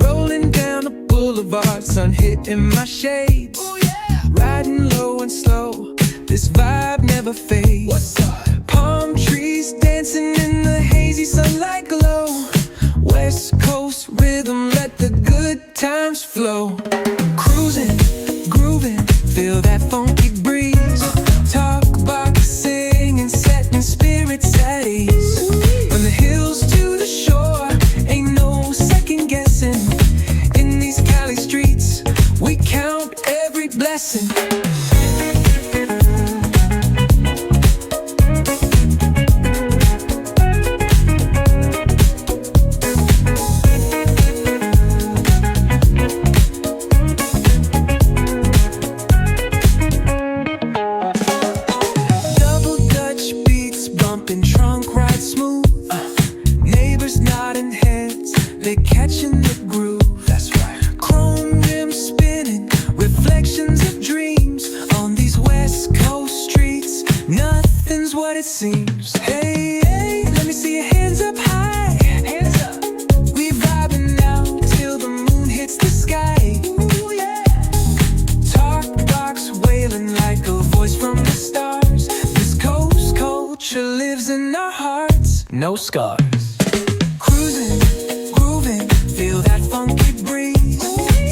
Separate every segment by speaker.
Speaker 1: Rolling down the boulevard, sun hitting my shades. Riding low and slow, this vibe never fades. Palm trees dancing in the hazy sunlight glow. West Coast rhythm, let the good times flow. Cruising, grooving, feel that funky breeze. Talk about singing, setting spirits at ease. From the hills to the shore, ain't no second guessing. In these Cali streets, we count every blessing. They're catching the groove, that's right. Chrome rims spinning, reflections of dreams. On these West Coast streets, nothing's what it seems. Hey, hey, let me see your hands up high. Hands up. We vibing now till the moon hits the sky. Ooh, yeah. Talk box wailing like a voice from the stars. This coast culture lives in our hearts, no scars. Cruising, feel that funky breeze.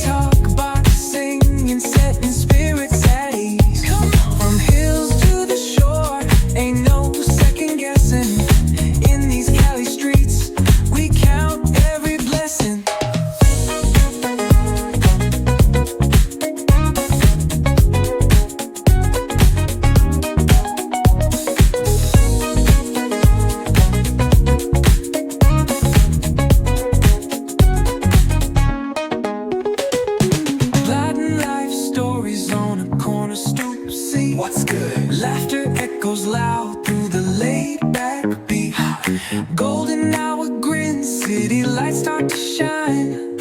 Speaker 1: Talk about singing, setting spirits at ease. From hills to the shore, ain't no second guessing. In these Cali streets, we count every blessing. What's good? Laughter echoes loud through the laid-back beat. Golden hour grin, city lights start to shine.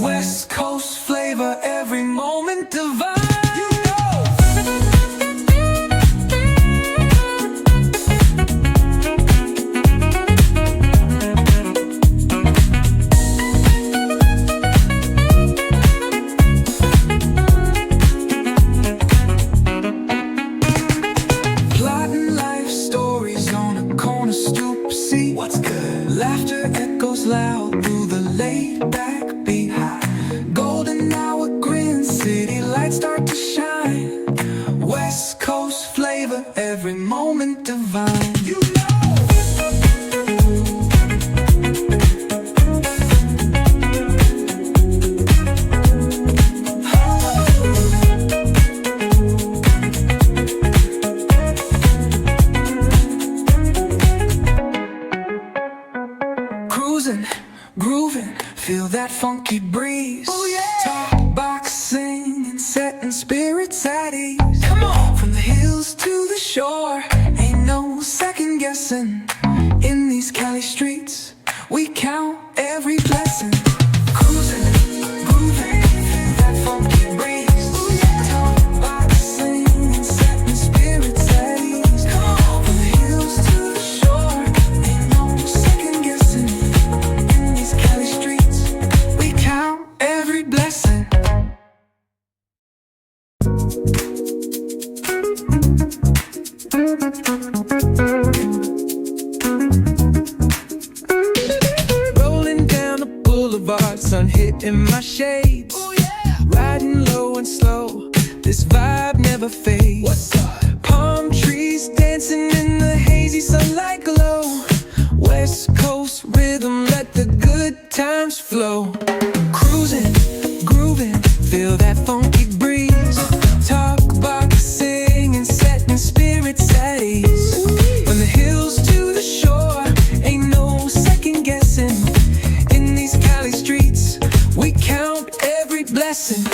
Speaker 1: West Coast flavor, every moment divine. What's good? Laughter echoes loud through the laid-back beat. Golden hour grin, city lights start to shine. West Coast flavor, every moment divine. You know. Cruising, grooving, feel that funky breeze. Oh yeah. Talk box singing, setting spirits at ease. Come on. From the hills to the shore, ain't no second guessing. In these Cali streets, we count every blessing. Cruising, grooving, feel that funky breeze. Oh yeah. Talk box singing, setting spirits at ease. Come on. From the hills to the shore, ain't no second guessing. Every blessing. Rolling down the boulevard, sun hitting my shades. Riding low and slow, this vibe never fades. What's up? Palm trees dancing in the hazy sunlight glow. West Coast rhythm, let the good times flow. Cruising, grooving, feel that funky breeze. Talk about singing, setting spirits at ease. From the hills to the shore, ain't no second guessing. In these Cali streets, we count every blessing.